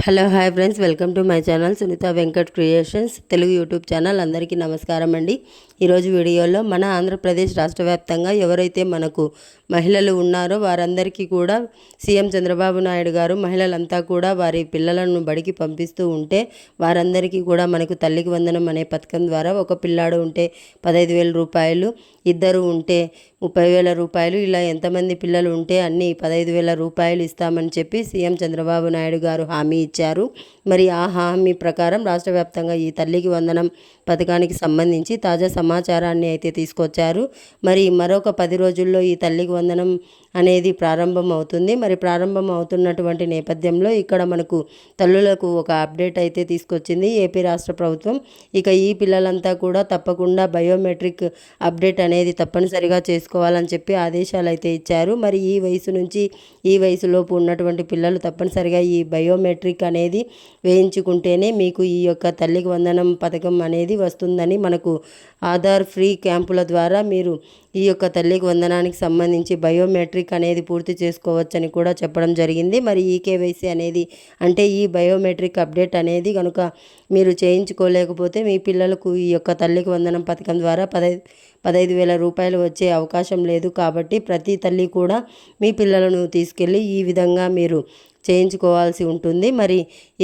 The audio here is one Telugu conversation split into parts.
Hello hi friends, welcome to my channel Sunitha Venkat creations Telugu YouTube channel. అందరికీ నమస్కారం అండి. ఈరోజు వీడియోలో మన ఆంధ్రప్రదేశ్ రాష్ట్ర వ్యాప్తంగా ఎవరైతే మనకు మహిళలు ఉన్నారో వారందరికీ కూడా సీఎం చంద్రబాబు నాయుడు గారు మహిళలంతా కూడా వారి పిల్లలను బడికి పంపిస్తూ ఉంటే వారందరికీ కూడా మనకు తల్లికి వందనం అనే పథకం ద్వారా ఒక పిల్లాడు ఉంటే 15,000 రూపాయలు, ఇద్దరు ఉంటే 30,000 రూపాయలు, ఇలా ఎంతమంది పిల్లలు ఉంటే అన్ని 15,000 రూపాయలు ఇస్తామని చెప్పి సీఎం చంద్రబాబు నాయుడు గారు హామీ ఇచ్చారు. మరి ఆ హామీ ప్రకారం రాష్ట్ర వ్యాప్తంగా ఈ తల్లికి వందనం పథకానికి సంబంధించి తాజా సమాచారాన్ని అయితే తీసుకొచ్చారు. మరి మరొక 10 రోజుల్లో ఈ తల్లికి వందనం అనేది ప్రారంభం అవుతుంది. మరి ప్రారంభం అవుతున్నటువంటి నేపథ్యంలో ఇక్కడ మనకు తల్లులకు ఒక అప్డేట్ అయితే తీసుకొచ్చింది ఏపీ రాష్ట్ర ప్రభుత్వం. ఇక ఈ పిల్లలంతా కూడా తప్పకుండా బయోమెట్రిక్ అప్డేట్ అనేది తప్పనిసరిగా చేసుకోవాలని చెప్పి ఆదేశాలు అయితే ఇచ్చారు. మరి ఈ వయసు నుంచి ఈ వయసులోపు ఉన్నటువంటి పిల్లలు తప్పనిసరిగా ఈ బయోమెట్రిక్ అనేది వేయించుకుంటేనే మీకు ఈ యొక్క తల్లికి వందనం పథకం అనేది వస్తుందని మనకు ఆధార్ ఫ్రీ క్యాంపుల ద్వారా మీరు ఈ యొక్క తల్లికి వందనానికి సంబంధించి బయోమెట్రిక్ అనేది పూర్తి చేసుకోవచ్చని కూడా చెప్పడం జరిగింది. మరి ఈ కేవైసీ అనేది అంటే ఈ బయోమెట్రిక్ అప్డేట్ అనేది కనుక మీరు చేయించుకోలేకపోతే మీ పిల్లలకు ఈ యొక్క తల్లికి వందనం పథకం ద్వారా 15,000 రూపాయలు వచ్చే అవకాశం లేదు. కాబట్టి ప్రతి తల్లి కూడా మీ పిల్లలను తీసుకెళ్ళి ఈ విధంగా మీరు చేయించుకోవాల్సి ఉంటుంది. మరి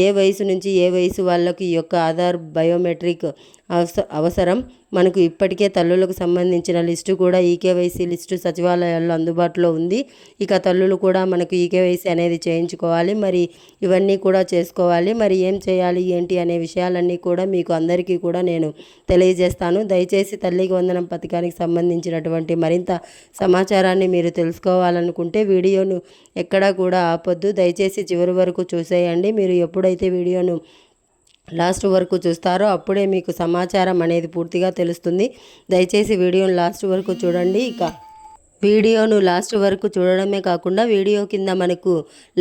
ఏ వయసు నుంచి ఏ వయసు వాళ్ళకి ఈ యొక్క ఆధార్ బయోమెట్రిక్ అవసరం మనకు ఇప్పటికే తల్లులకు సంబంధించిన లిస్టు కూడా ఈకేవైసీ లిస్టు సచివాలయాల్లో అందుబాటులో ఉంది. ఇక తల్లులు కూడా మనకు ఈకేవైసీ అనేది చేయించుకోవాలి. మరి ఇవన్నీ కూడా చేసుకోవాలి. మరి ఏం చేయాలి ఏంటి అనే విషయాలన్నీ కూడా మీకు అందరికీ కూడా నేను తెలియజేస్తాను. దయచేసి తల్లికి వందనం పథకానికి సంబంధించినటువంటి మరింత సమాచారాన్ని మీరు తెలుసుకోవాలనుకుంటే వీడియోను ఎక్కడా కూడా ఆపొద్దు, దయచేసి చివరి వరకు చూసేయండి. మీరు ఎప్పుడైతే వీడియోను లాస్ట్ వరకు చూస్తారో అప్పుడే మీకు సమాచారం అనేది పూర్తిగా తెలుస్తుంది. దయచేసి వీడియోను లాస్ట్ వరకు చూడండి. ఇక వీడియోను లాస్ట్ వరకు చూడడమే కాకుండా వీడియో కింద మనకు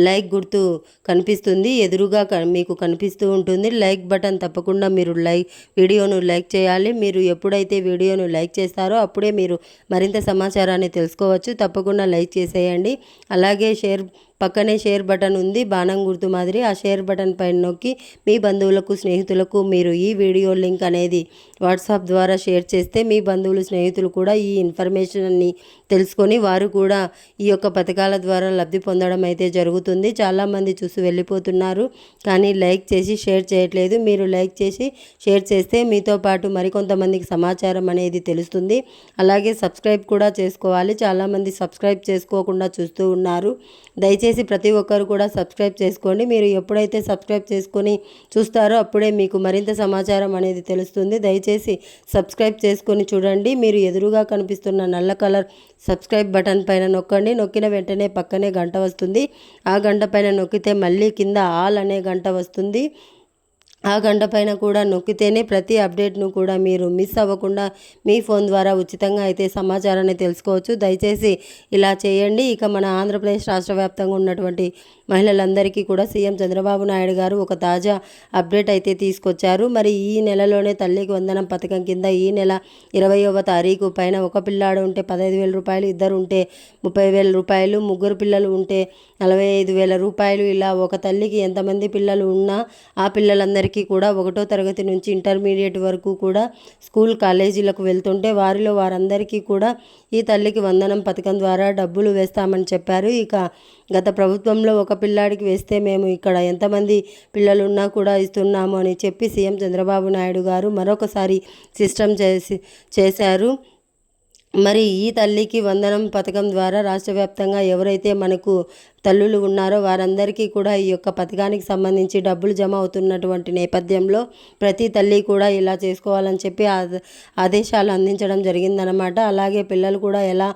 లైక్ గుర్తు కనిపిస్తుంది, ఎదురుగా మీకు కనిపిస్తూ ఉంటుంది. లైక్ బటన్ తప్పకుండా మీరు వీడియోను లైక్ చేయాలి. మీరు ఎప్పుడైతే వీడియోను లైక్ చేస్తారో అప్పుడే మీరు మరింత సమాచారాన్ని తెలుసుకోవచ్చు. తప్పకుండా లైక్ చేసేయండి. అలాగే పక్కనే షేర్ బటన్ ఉంది, బాణం గుర్తు మాదిరి. ఆ షేర్ బటన్ పైన నొక్కి మీ బంధువులకు స్నేహితులకు మీరు ఈ వీడియో లింక్ అనేది వాట్సాప్ ద్వారా షేర్ చేస్తే మీ బంధువులు స్నేహితులు కూడా ఈ ఇన్ఫర్మేషన్ని తెలుసుకొని వారు కూడా ఈ యొక్క పథకాల ద్వారా లబ్ధి పొందడం అయితే జరుగుతుంది. చాలామంది చూసి వెళ్ళిపోతున్నారు, కానీ లైక్ చేసి షేర్ చేయట్లేదు. మీరు లైక్ చేసి షేర్ చేస్తే మీతో పాటు మరికొంతమందికి సమాచారం అనేది తెలుస్తుంది. అలాగే సబ్స్క్రైబ్ కూడా చేసుకోవాలి. చాలామంది సబ్స్క్రైబ్ చేసుకోకుండా చూస్తూ ఉన్నారు. దయచేసి ప్రతి ఒక్కరు కూడా సబ్స్క్రైబ్ చేసుకోండి. మీరు ఎప్పుడైతే సబ్స్క్రైబ్ చేసుకొని చూస్తారో అప్పుడే మీకు మరింత సమాచారం అనేది తెలుస్తుంది. దయచేసి సబ్స్క్రైబ్ చేసుకొని చూడండి. మీరు ఎదురుగా కనిపిస్తున్న నల్ల కలర్ సబ్స్క్రైబ్ బటన్ పైన నొక్కండి. నొక్కిన వెంటనే పక్కనే గంట వస్తుంది. ఆ గంట పైన నొక్కితే మళ్ళీ కింద ఆల్ అనే గంట వస్తుంది. ఆ గంట పైన కూడా నొక్కితేనే ప్రతి అప్డేట్ను కూడా మీరు మిస్ అవ్వకుండా మీ ఫోన్ ద్వారా ఉచితంగా అయితే సమాచారాన్ని తెలుసుకోవచ్చు. దయచేసి ఇలా చేయండి. ఇక మన ఆంధ్రప్రదేశ్ రాష్ట్ర వ్యాప్తంగా ఉన్నటువంటి మహిళలందరికీ కూడా సీఎం చంద్రబాబు నాయుడు గారు ఒక తాజా అప్డేట్ అయితే తీసుకొచ్చారు. మరి ఈ నెలలోనే తల్లికి వందనం పథకం కింద ఈ నెల 20వ తారీఖు పైన ఒక పిల్లాడు ఉంటే 15,000 రూపాయలు, ఇద్దరు ఉంటే 30,000 రూపాయలు, ముగ్గురు పిల్లలు ఉంటే 45,000 రూపాయలు, ఇలా ఒక తల్లికి ఎంతమంది పిల్లలు ఉన్నా ఆ పిల్లలందరికీ కూడా 1వ తరగతి నుంచి ఇంటర్మీడియట్ వరకు కూడా స్కూల్ కాలేజీలకు వెళ్తుంటే వారందరికీ కూడా ఈ తల్లికి వందనం పథకం ద్వారా డబ్బులు వేస్తామని చెప్పారు. ఇక గత ప్రభుత్వంలో ఒక పిల్లాడికి వేస్తే మేము ఇక్కడ ఎంతమంది పిల్లలు ఉన్నా కూడా ఇస్తున్నాము అని చెప్పి సీఎం చంద్రబాబు నాయుడు గారు మరొకసారి సిస్టమ్ చేశారు. మరి ఈ తల్లికి వందనం పథకం ద్వారా రాష్ట్ర వ్యాప్తంగా ఎవరైతే మనకు తల్లులు ఉన్నారో వారందరికీ కూడా ఈ యొక్క పథకానికి సంబంధించి డబ్బులు జమ అవుతున్నటువంటి నేపథ్యంలో ప్రతి తల్లి కూడా ఇలా చేసుకోవాలని చెప్పి ఆదేశాలు అందించడం జరిగిందనమాట. అలాగే పిల్లలు కూడా ఎలా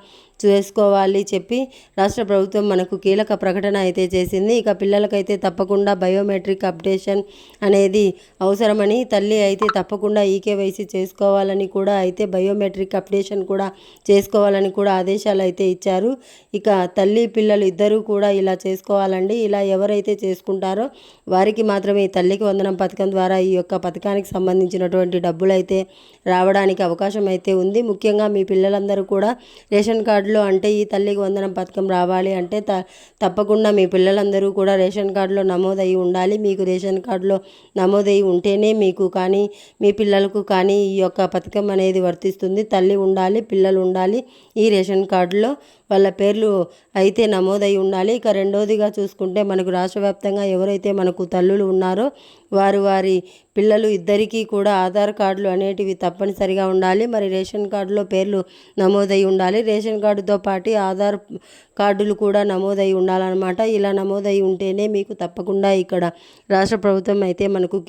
చేసుకోవాలి చెప్పి రాష్ట్ర ప్రభుత్వం మనకు కీలక ప్రకటన అయితే చేసింది. ఇక పిల్లలకైతే తప్పకుండా బయోమెట్రిక్ అప్డేషన్ అనేది అవసరమని, తల్లి అయితే తప్పకుండా ఈకేవైసీ చేసుకోవాలని కూడా, అయితే బయోమెట్రిక్ అప్డేషన్ కూడా చేసుకోవాలని కూడా ఆదేశాలు అయితే ఇచ్చారు. ఇక తల్లి పిల్లలు ఇద్దరూ కూడా ఇలా చేసుకోవాలండి. ఇలా ఎవరైతే చేసుకుంటారో వారికి మాత్రమే ఈ తల్లికి వందనం పథకం ద్వారా ఈ యొక్క పథకానికి సంబంధించినటువంటి డబ్బులు అయితే రావడానికి అవకాశం అయితే ఉంది. ముఖ్యంగా మీ పిల్లలందరూ కూడా రేషన్ కార్డులో అంటే ఈ తల్లికి వందనం పథకం రావాలి అంటే తప్పకుండా మీ పిల్లలందరూ కూడా రేషన్ కార్డులో నమోదయ్యి ఉండాలి. మీకు రేషన్ కార్డులో నమోదయ్యి ఉంటేనే మీకు కానీ మీ పిల్లలకు కానీ ఈ యొక్క పథకం అనేది వర్తిస్తుంది. తల్లి ఉండాలి, పిల్లలు ఉండాలి, ఈ రేషన్ కార్డులో వాళ్ళ పేర్లు అయితే నమోదై ఉండాలి. ఇక రెండోదిగా చూసుకుంటే మనకు రాష్ట్ర వ్యాప్తంగా ఎవరైతే మనకు తల్లులు ఉన్నారో వారి పిల్లలు ఇద్దరికీ కూడా ఆధార్ కార్డులు అనేటివి తప్పనిసరిగా ఉండాలి. మరి రేషన్ కార్డులో పేర్లు నమోదై ఉండాలి. రేషన్ కార్డుతో పాటు ఆధార్ కార్డులు కూడా నమోదై ఉండాలన్నమాట. ఇలా నమోదై ఉంటేనే మీకు తప్పకుండా ఇక్కడ రాష్ట్ర ప్రభుత్వం అయితే మనకు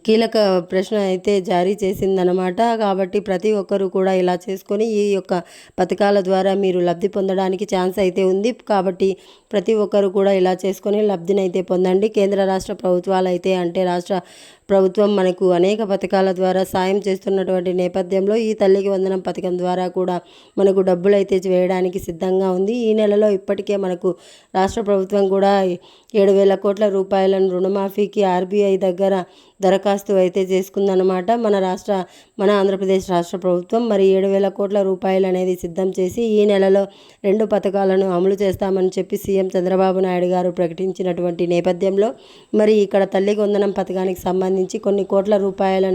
కీలక ప్రశ్న అయితే జారీ చేసిందనమాట. కాబట్టి ప్రతి ఒక్కరూ కూడా ఇలా చేసుకొని ఈ యొక్క పథకాల ద్వారా మీరు లబ్ధి పొందడానికి ఛాన్స్ అయితే ఉంది. కాబట్టి ప్రతి ఒక్కరు కూడా ఇలా చేసుకొని లబ్ధిని అయితే పొందండి. కేంద్ర రాష్ట్ర ప్రభుత్వాలు అయితే అంటే రాష్ట్ర ప్రభుత్వం మనకు అనేక పథకాల ద్వారా సాయం చేస్తున్నటువంటి నేపథ్యంలో ఈ తల్లికి వందనం పథకం ద్వారా కూడా మనకు డబ్బులు అయితే వేయడానికి సిద్ధంగా ఉంది. ఈ నెలలో ఇప్పటికే మనకు రాష్ట్ర ప్రభుత్వం కూడా 7,000 కోట్ల రూపాయలను రుణమాఫీకి ఆర్బీఐ దగ్గర దరఖాస్తు అయితే చేసుకుందనమాట. మన ఆంధ్రప్రదేశ్ రాష్ట్ర ప్రభుత్వం మరి 7,000 కోట్ల రూపాయలు అనేది సిద్ధం చేసి ఈ నెలలో 2 పథకాలను అమలు చేస్తామని చెప్పి సీఎం చంద్రబాబు నాయుడు గారు ప్రకటించినటువంటి నేపథ్యంలో మరి ఇక్కడ తల్లికి వందనం పథకానికి సంబంధించి కొన్ని కోట్ల రూపాయల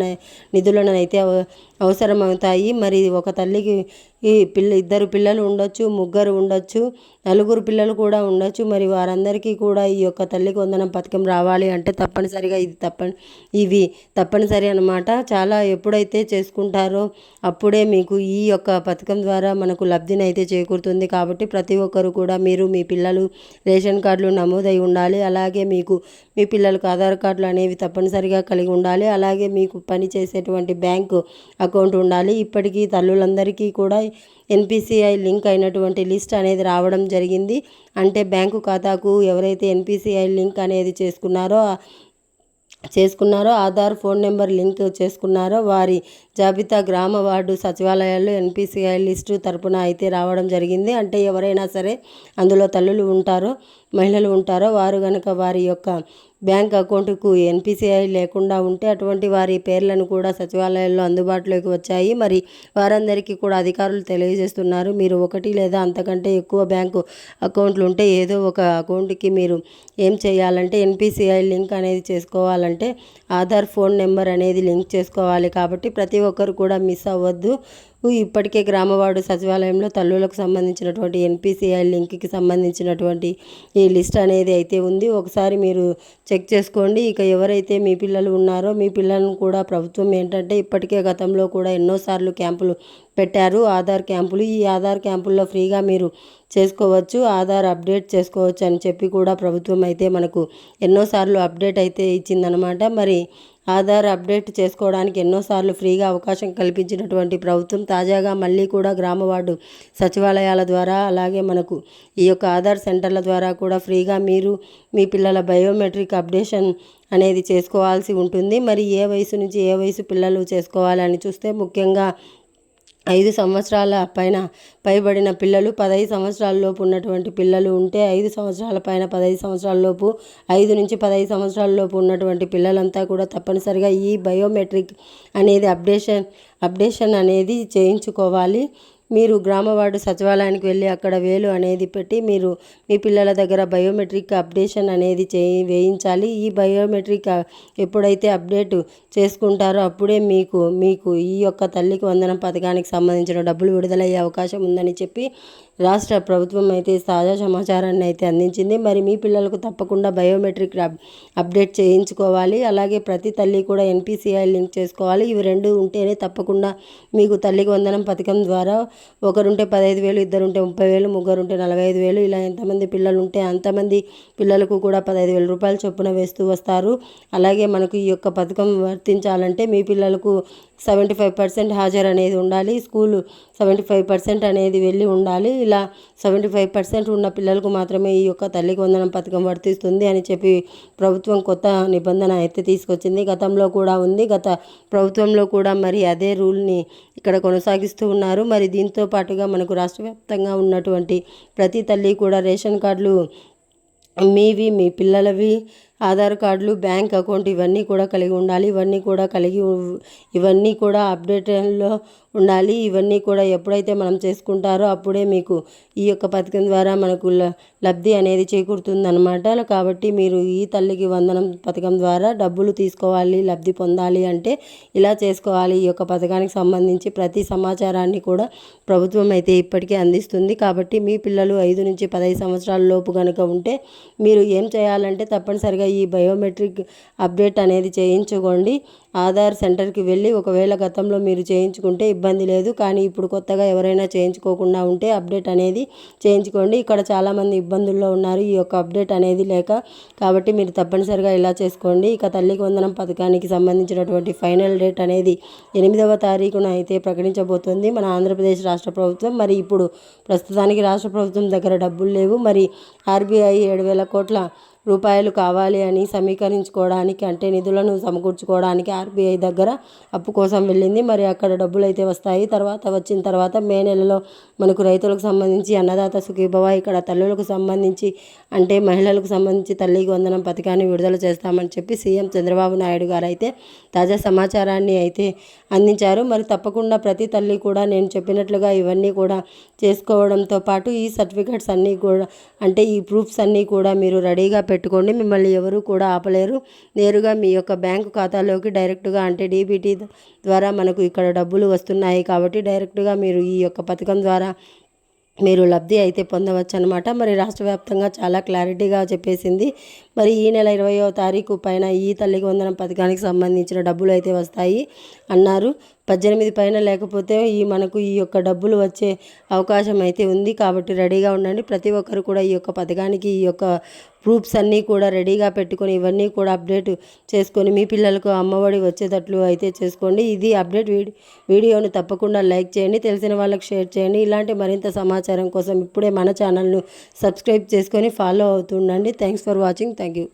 నిధులను అయితే అవసరమవుతాయి. మరి ఒక తల్లికి ఇద్దరు పిల్లలు ఉండొచ్చు, ముగ్గురు ఉండొచ్చు, నలుగురు పిల్లలు కూడా ఉండొచ్చు. మరి వారందరికీ కూడా ఈ యొక్క తల్లికి వందనం పథకం రావాలి అంటే తప్పనిసరిగా ఇవి తప్పనిసరి అన్నమాట. చాలా ఎప్పుడైతే చేసుకుంటారో అప్పుడే మీకు ఈ యొక్క పథకం ద్వారా మనకు లబ్ధిని అయితే చేకూరుతుంది. కాబట్టి ప్రతి ఒక్కరు కూడా మీరు మీ పిల్లలు రేషన్ కార్డులు నమోదై ఉండాలి. అలాగే మీకు మీ పిల్లలకు ఆధార్ కార్డులు అనేవి తప్పనిసరిగా కలిగి ఉండాలి. అలాగే మీకు పని చేసేటువంటి బ్యాంకు అకౌంట్ ఉండాలి. ఇప్పటికీ తల్లులందరికీ కూడా ఎన్పిసిఐ లింక్ అయినటువంటి లిస్ట్ అనేది రావడం జరిగింది. అంటే బ్యాంకు ఖాతాకు ఎవరైతే ఎన్పిసిఐ లింక్ అనేది చేసుకున్నారో ఆధార్ ఫోన్ నెంబర్ లింక్ చేసుకున్నారో వారి జాబితా గ్రామ వార్డు సచివాలయాల్లో ఎన్పిసిఐ లిస్టు తరపున అయితే రావడం జరిగింది. అంటే ఎవరైనా సరే అందులో తల్లులు ఉంటారో మహిళలు ఉంటారో వారు కనుక వారి యొక్క బ్యాంక్ అకౌంట్కు ఎన్పిసిఐ లేకుండా ఉంటే అటువంటి వారి పేర్లను కూడా సచివాలయాల్లో అందుబాటులోకి వచ్చాయి. మరి వారందరికీ కూడా అధికారులు తెలియజేస్తున్నారు, మీరు 1 లేదా అంతకంటే ఎక్కువ బ్యాంకు అకౌంట్లు ఉంటే ఏదో ఒక అకౌంట్కి మీరు ఏం చేయాలంటే ఎన్పిసిఐ లింక్ అనేది చేసుకోవాలంటే ఆధార్ ఫోన్ నెంబర్ అనేది లింక్ చేసుకోవాలి. కాబట్టి ప్రతి ఒక్కరు కూడా మిస్ అవ్వద్దు. ఇప్పటికే గ్రామవార్డు సచివాలయంలో తల్లులకు సంబంధించినటువంటి ఎన్పిసిఐ లింక్కి సంబంధించినటువంటి ఈ లిస్ట్ అనేది అయితే ఉంది. ఒకసారి మీరు చెక్ చేసుకోండి. ఇక ఎవరైతే మీ పిల్లలు ఉన్నారో మీ పిల్లలను కూడా ప్రభుత్వం ఏంటంటే ఇప్పటికే గతంలో కూడా ఎన్నోసార్లు క్యాంపులు పెట్టారు, ఆధార్ క్యాంపులు. ఈ ఆధార్ క్యాంపుల్లో ఫ్రీగా మీరు చేసుకోవచ్చు, ఆధార్ అప్డేట్ చేసుకోవచ్చు అని చెప్పి కూడా ప్రభుత్వం అయితే మనకు ఎన్నోసార్లు అప్డేట్ అయితే ఇచ్చిందనమాట. మరి ఆధార్ అప్డేట్ చేసుకోవడానికి ఎన్నోసార్లు ఫ్రీగా అవకాశం కల్పించినటువంటి ప్రభుత్వం తాజాగా మళ్ళీ కూడా గ్రామ వార్డు సచివాలయాల ద్వారా అలాగే మనకు ఈ యొక్క ఆధార్ సెంటర్ల ద్వారా కూడా ఫ్రీగా మీరు మీ పిల్లల బయోమెట్రిక్ అప్డేషన్ అనేది చేసుకోవాల్సి ఉంటుంది. మరి ఏ వయసు నుంచి ఏ వయసు పిల్లలు చేసుకోవాలని చూస్తే ముఖ్యంగా 5 సంవత్సరాల పైబడిన పిల్లలు, 15 సంవత్సరాల లోపు ఉన్నటువంటి పిల్లలు ఉంటే 5 సంవత్సరాల పైన 15 సంవత్సరాల లోపు, 5 నుంచి 15 సంవత్సరాల లోపు ఉన్నటువంటి పిల్లలంతా కూడా తప్పనిసరిగా ఈ బయోమెట్రిక్ అనేది అప్డేషన్ అనేది చేయించుకోవాలి. మీరు గ్రామ వార్డు సచివాలయానికి వెళ్ళి అక్కడ వేలు అనేది పెట్టి మీరు మీ పిల్లల దగ్గర బయోమెట్రిక్ అప్డేషన్ అనేది వేయించాలి. ఈ బయోమెట్రిక్ ఎప్పుడైతే అప్డేట్ చేసుకుంటారో అప్పుడే మీకు ఈ యొక్క తల్లికి వందనం పథకానికి సంబంధించిన డబ్బులు విడుదలయ్యే అవకాశం ఉందని చెప్పి రాష్ట్ర ప్రభుత్వం అయితే తాజా సమాచారాన్ని అయితే అందించింది. మరి మీ పిల్లలకు తప్పకుండా బయోమెట్రిక్ అప్డేట్ చేయించుకోవాలి. అలాగే ప్రతి తల్లి కూడా ఎన్పిసిఐ లింక్ చేసుకోవాలి. ఇవి 2 ఉంటేనే తప్పకుండా మీకు తల్లికి వందనం పథకం ద్వారా ఒకరుంటే 15,000, ఇద్దరుంటే 30,000, ముగ్గురుంటే 45,000 ఇలా ఎంతమంది పిల్లలు ఉంటే అంతమంది పిల్లలకు కూడా 15,000 రూపాయల చొప్పున వేస్తూ వస్తారు. అలాగే మనకు ఈ యొక్క పథకం వర్తించాలంటే మీ పిల్లలకు 75% హాజరు అనేది ఉండాలి. స్కూలు 75% అనేది వెళ్ళి ఉండాలి. ఇలా 75% ఉన్న పిల్లలకు మాత్రమే ఈ యొక్క తల్లికి వందనం పథకం వర్తిస్తుంది అని చెప్పి ప్రభుత్వం కొత్త నిబంధన అయితే తీసుకొచ్చింది. గతంలో కూడా ఉంది, గత ప్రభుత్వంలో కూడా మరి అదే రూల్ని ఇక్కడ కొనసాగిస్తూ ఉన్నారు. మరి దీంతో దీంతో పాటుగా మనకు రాష్ట్ర వ్యాప్తంగా ఉన్నటువంటి ప్రతి తల్లి కూడా రేషన్ కార్డులు మీవి, మీ పిల్లలవి, ఆధార్ కార్డులు, బ్యాంక్ అకౌంట్ ఇవన్నీ కూడా కలిగి ఉండాలి. ఇవన్నీ కూడా అప్డేషన్లో ఉండాలి. ఇవన్నీ కూడా ఎప్పుడైతే మనం చేసుకుంటారో అప్పుడే మీకు ఈ యొక్క పథకం ద్వారా మనకు లబ్ధి అనేది చేకూరుతుందన్నమాట. కాబట్టి మీరు ఈ తల్లికి వందనం పథకం ద్వారా డబ్బులు తీసుకోవాలి, లబ్ధి పొందాలి అంటే ఇలా చేసుకోవాలి. ఈ యొక్క పథకానికి సంబంధించి ప్రతి సమాచారాన్ని కూడా ప్రభుత్వం అయితే ఇప్పటికే అందిస్తుంది. కాబట్టి మీ పిల్లలు 5 నుంచి 15 సంవత్సరాల లోపు కనుక ఉంటే మీరు ఏం చేయాలంటే తప్పనిసరిగా ఈ బయోమెట్రిక్ అప్డేట్ అనేది చేయించుకోండి. ఆధార్ సెంటర్కి వెళ్ళి ఒకవేళ గతంలో మీరు చేయించుకుంటే ఇబ్బంది లేదు, కానీ ఇప్పుడు కొత్తగా ఎవరైనా చేయించుకోకుండా ఉంటే అప్డేట్ అనేది చేయించుకోండి. ఇక్కడ చాలామంది ఇబ్బందుల్లో ఉన్నారు ఈ యొక్క అప్డేట్ అనేది లేక. కాబట్టి మీరు తప్పనిసరిగా ఇలా చేసుకోండి. ఇక తల్లికి వందనం పథకానికి సంబంధించినటువంటి ఫైనల్ డేట్ అనేది 8వ తారీఖున అయితే ప్రకటించబోతుంది మన ఆంధ్రప్రదేశ్ రాష్ట్ర ప్రభుత్వం. మరి ఇప్పుడు ప్రస్తుతానికి రాష్ట్ర ప్రభుత్వం దగ్గర డబ్బులు లేవు. మరి ఆర్బీఐ 7,000 కోట్ల రూపాయలు కావాలి అని సమీకరించుకోవడానికి, అంటే నిధులను సమకూర్చుకోవడానికి ఆర్బీఐ దగ్గర అప్పు కోసం వెళ్ళింది. మరి అక్కడ డబ్బులు అయితే వస్తాయి. వచ్చిన తర్వాత మే నెలలో మనకు రైతులకు సంబంధించి అన్నదాత సుఖీభవ, ఇక్కడ తల్లులకు సంబంధించి అంటే మహిళలకు సంబంధించి తల్లికి వందనం పథకాన్ని విడుదల చేస్తామని చెప్పి సీఎం చంద్రబాబు నాయుడు గారు అయితే తాజా సమాచారాన్ని అయితే అందించారు. మరి తప్పకుండా ప్రతి తల్లి కూడా నేను చెప్పినట్లుగా ఇవన్నీ కూడా చేసుకోవడంతో పాటు ఈ సర్టిఫికెట్స్ అన్నీ కూడా అంటే ఈ ప్రూఫ్స్ అన్నీ కూడా మీరు రెడీగా పెట్టుకోండి. మిమ్మల్ని ఎవరు కూడా ఆపలేరు. నేరుగా మీ యొక్క బ్యాంకు ఖాతాలోకి డైరెక్ట్గా అంటే డీబీటీ ద్వారా మనకు ఇక్కడ డబ్బులు వస్తున్నాయి. కాబట్టి డైరెక్ట్గా మీరు ఈ యొక్క పథకం ద్వారా మీరు లబ్ధి అయితే పొందవచ్చు అనమాట. మరి రాష్ట్ర వ్యాప్తంగా చాలా క్లారిటీగా చెప్పేసింది. మరి ఈ నెల 20వ తారీఖు పైన ఈ తల్లికి వందనం పథకానికి సంబంధించిన డబ్బులు అయితే వస్తాయి అన్నారు. 18 పైన లేకపోతే మనకు ఈ యొక్క డబ్బులు వచ్చే అవకాశం అయితే ఉంది. కాబట్టి రెడీగా ఉండండి. ప్రతి ఒక్కరు కూడా ఈ యొక్క పథకానికి ఈ యొక్క ప్రూఫ్స్ అన్నీ కూడా రెడీగా పెట్టుకొని ఇవన్నీ కూడా అప్డేట్ చేసుకొని మీ పిల్లలకు అమ్మఒడి వచ్చేటట్లు అయితే చేసుకోండి. ఇది అప్డేట్ వీడియోను తప్పకుండా లైక్ చేయండి, తెలిసిన వాళ్ళకి షేర్ చేయండి. ఇలాంటి మరింత సమాచారం కోసం ఇప్పుడే మన ఛానల్ను సబ్స్క్రైబ్ చేసుకొని ఫాలో అవుతుండండి. Thanks for watching. Thank you.